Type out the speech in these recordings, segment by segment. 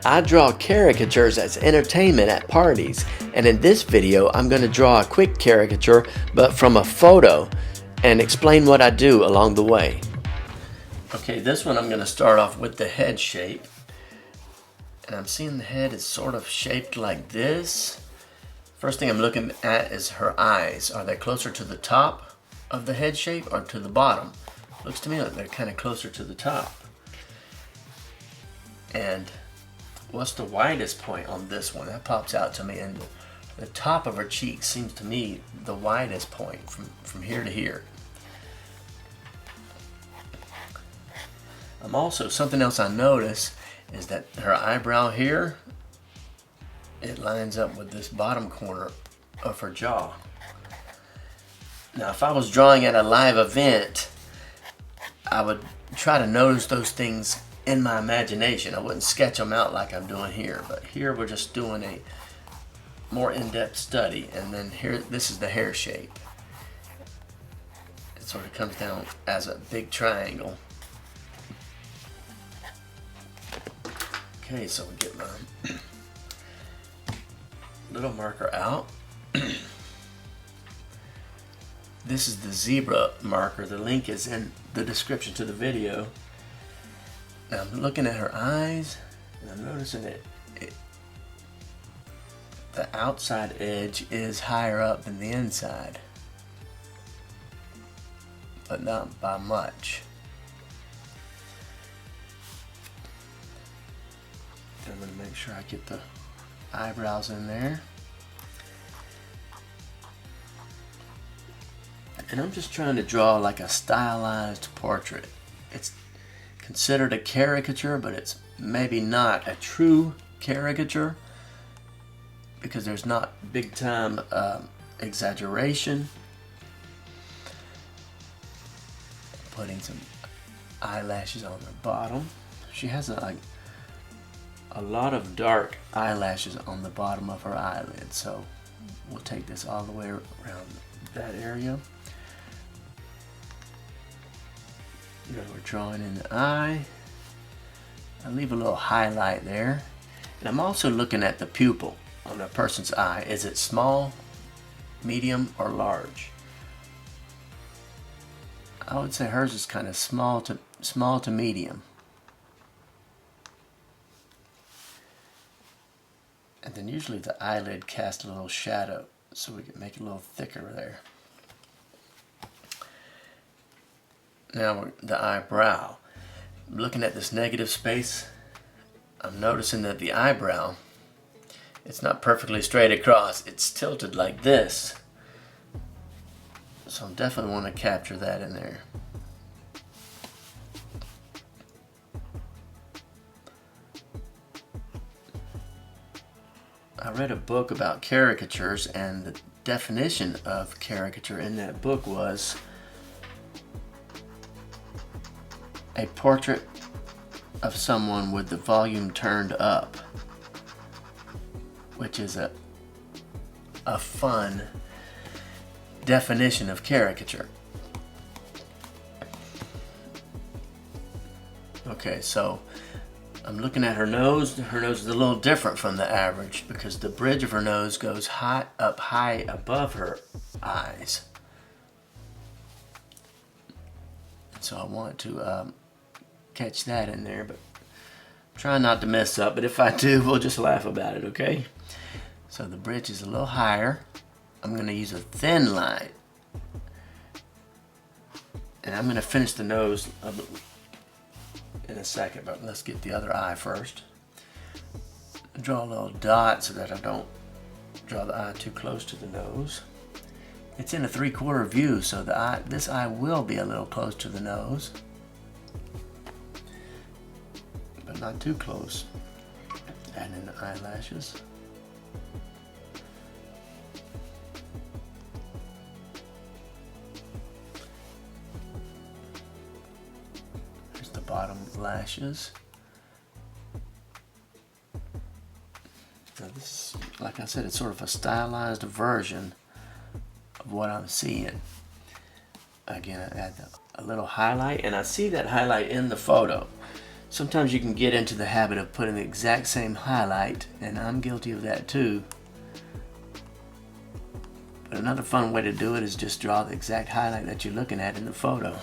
I draw caricatures as entertainment at parties, and in this video I'm going to draw a quick caricature but from a photo and explain what I do along the way. Okay, this one I'm going to start off with the head shape, and I'm seeing the head is sort of shaped like this. First thing I'm looking at is her eyes. Are they closer to the top of the head shape or to the bottom? Looks to me like they're kind of closer to the top. And what's the widest point on this one? That pops out to me, and the top of her cheek seems to me the widest point from here to here. Something else I notice is that her eyebrow here, it lines up with this bottom corner of her jaw. Now if I was drawing at a live event, I would try to notice those things in my imagination. I wouldn't sketch them out like I'm doing here, but here we're just doing a more in-depth study. And then here, this is the hair shape. It sort of comes down as a big triangle. Okay, so we get my little marker out. This is the zebra marker. The link is in the description to the video. Now I'm looking at her eyes, and I'm noticing that the outside edge is higher up than the inside, but not by much. I'm going to make sure I get the eyebrows in there. And I'm just trying to draw like a stylized portrait. It's considered a caricature, but it's maybe not a true caricature because there's not big time exaggeration. Putting some eyelashes on the bottom. She has a lot of dark eyelashes on the bottom of her eyelid, so we'll take this all the way around that area. We're drawing in the eye. I leave a little highlight there. And I'm also looking at the pupil on a person's eye. Is it small, medium, or large? I would say hers is kind of small to medium. And then usually the eyelid casts a little shadow, so we can make it a little thicker there. Now the eyebrow. Looking at this negative space, I'm noticing that the eyebrow, it's not perfectly straight across. It's tilted like this. So I definitely want to capture that in there. I read a book about caricatures, and the definition of caricature in that book was a portrait of someone with the volume turned up, which is a fun definition of caricature. Okay, so I'm looking at her nose. Her nose is a little different from the average because the bridge of her nose goes high above her eyes. So I want to catch that in there, but try not to mess up, but if I do, we'll just laugh about it, okay? So the bridge is a little higher. I'm going to use a thin line, and I'm going to finish the nose in a second, but let's get the other eye first. Draw a little dot so that I don't draw the eye too close to the nose. It's in a 3/4 view, so this eye will be a little close to the nose, but not too close. Add in the eyelashes. Here's the bottom lashes. Now this, like I said, it's sort of a stylized version of what I'm seeing. Again, I add a little highlight, and I see that highlight in the photo. Sometimes you can get into the habit of putting the exact same highlight, and I'm guilty of that too. But another fun way to do it is just draw the exact highlight that you're looking at in the photo.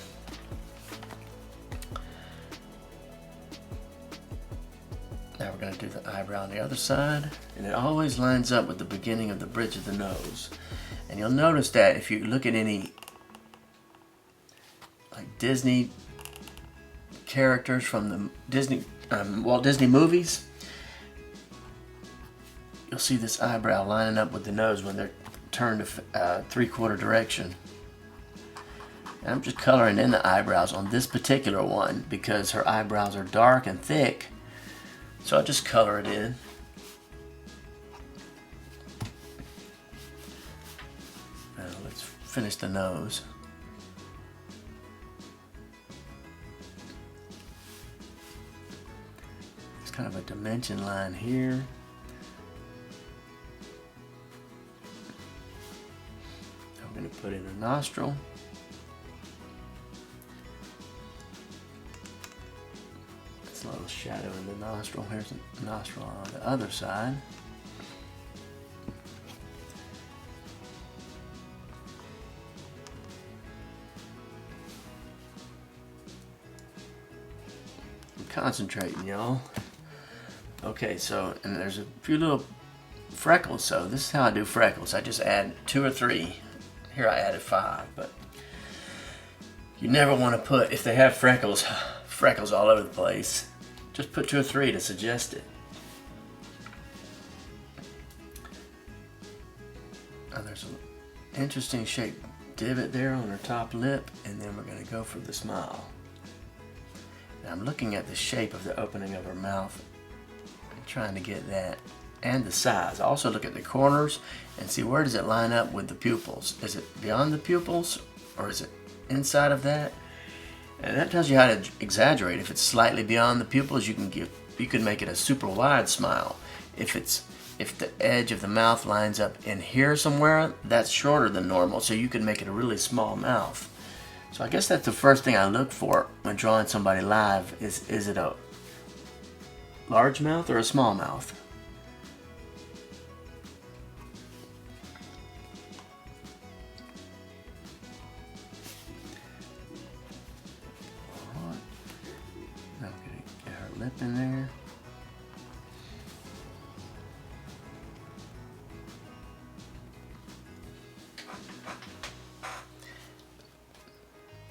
Now we're going to do the eyebrow on the other side, and it always lines up with the beginning of the bridge of the nose. And you'll notice that if you look at any like Disney characters from the Walt Disney movies, you'll see this eyebrow lining up with the nose when they're turned to 3/4 direction. And I'm just coloring in the eyebrows on this particular one because her eyebrows are dark and thick, so I'll just color it in. Now let's finish the nose. There's kind of a dimension line here. I'm going to put in a nostril. There's a little shadow in the nostril. Here's a nostril on the other side. I'm concentrating, y'all. Okay, so, and there's a few little freckles. So this is how I do freckles. I just add 2 or 3. Here I added 5, but you never want to put, if they have freckles all over the place, just put 2 or 3 to suggest it. Now there's an interesting shaped divot there on her top lip, and then we're going to go for the smile. Now I'm looking at the shape of the opening of her mouth and trying to get that, and the size. I also look at the corners and see where does it line up with the pupils. Is it beyond the pupils or is it inside of that? And that tells you how to exaggerate. If it's slightly beyond the pupils, you can make it a super wide smile. If the edge of the mouth lines up in here somewhere, that's shorter than normal, so you can make it a really small mouth. So I guess that's the first thing I look for when drawing somebody live is it a large mouth or a small mouth? Lip in there.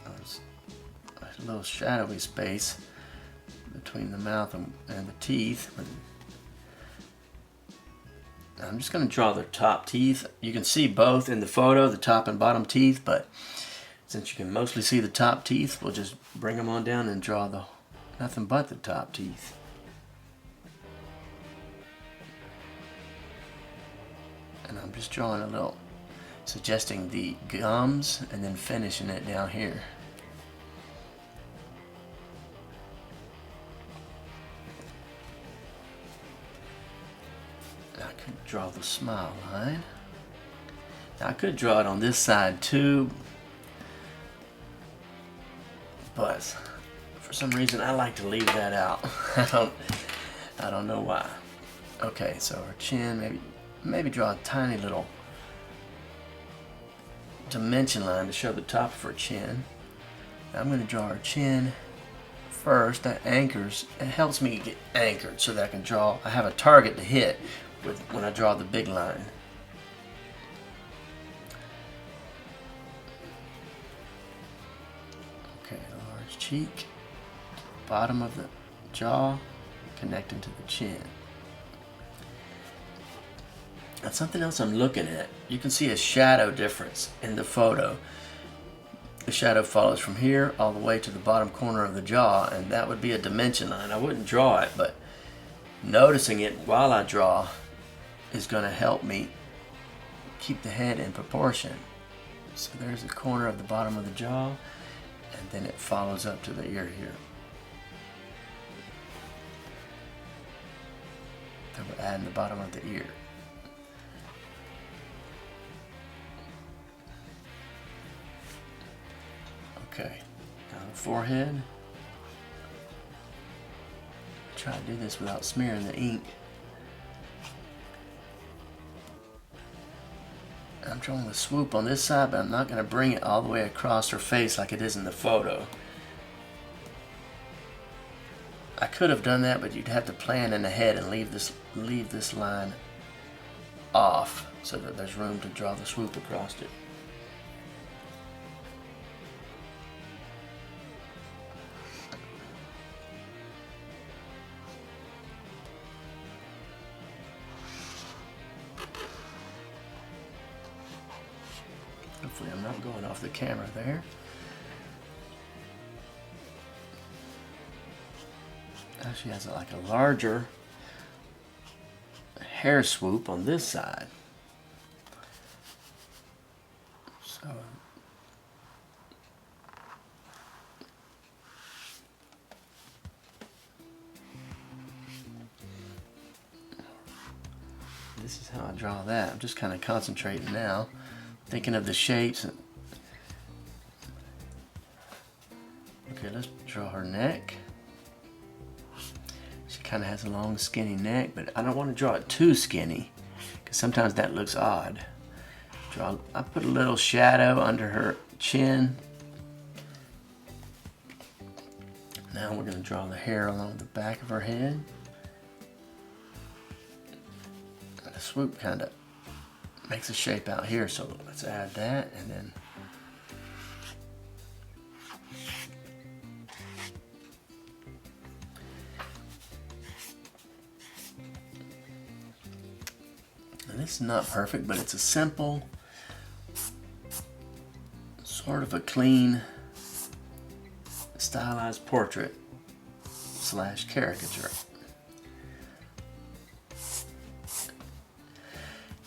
There's a little shadowy space between the mouth and the teeth. I'm just going to draw the top teeth. You can see both in the photo, the top and bottom teeth, but since you can mostly see the top teeth, we'll just bring them on down and draw nothing but the top teeth. And I'm just drawing a little, suggesting the gums and then finishing it down here. I could draw the smile line. Now I could draw it on this side too, but for some reason I like to leave that out. I don't know why. Okay, so her chin, maybe draw a tiny little dimension line to show the top of her chin. Now I'm going to draw her chin first. That anchors, it helps me get anchored so that I have a target to hit when I draw the big line. Okay, large cheek. Bottom of the jaw connecting to the chin. Now something else I'm looking at, you can see a shadow difference in the photo. The shadow follows from here all the way to the bottom corner of the jaw, and that would be a dimension line. I wouldn't draw it, but noticing it while I draw is going to help me keep the head in proportion. So there's the corner of the bottom of the jaw, and then it follows up to the ear here. Then we're adding the bottom of the ear. Okay, now the forehead. try to do this without smearing the ink. I'm drawing the swoop on this side, but I'm not going to bring it all the way across her face like it is in the photo. I could have done that, but you'd have to plan in ahead and leave this line off so that there's room to draw the swoop across it. Hopefully I'm not going off the camera there. Now she has like a larger hair swoop on this side. So this is how I draw that. I'm just kind of concentrating now, thinking of the shapes. Okay, let's draw her neck. She kind of has a long skinny neck, but I don't want to draw it too skinny because sometimes that looks odd. I put a little shadow under her chin. Now we're going to draw the hair along the back of her head. And the swoop kind of makes a shape out here, so let's add that, and then this is not perfect, but it's a simple, sort of a clean, stylized portrait / caricature.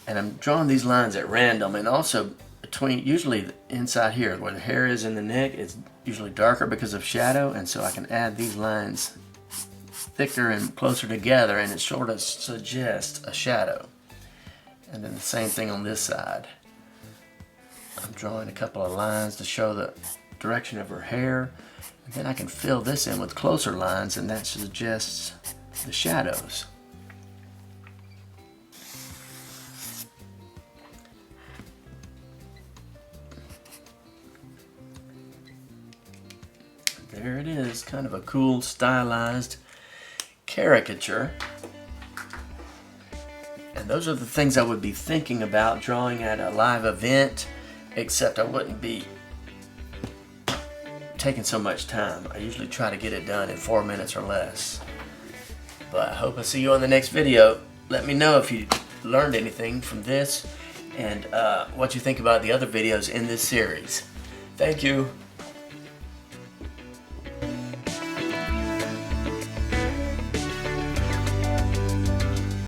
And I'm drawing these lines at random, and also between, usually inside here where the hair is in the neck, it's usually darker because of shadow, and so I can add these lines thicker and closer together, and it sort of suggests a shadow. And then the same thing on this side. I'm drawing a couple of lines to show the direction of her hair, and then I can fill this in with closer lines, and that suggests the shadows. There it is, kind of a cool stylized caricature. And those are the things I would be thinking about drawing at a live event, except I wouldn't be taking so much time. I usually try to get it done in 4 minutes or less. But I hope I see you on the next video. Let me know if you learned anything from this and what you think about the other videos in this series. Thank you.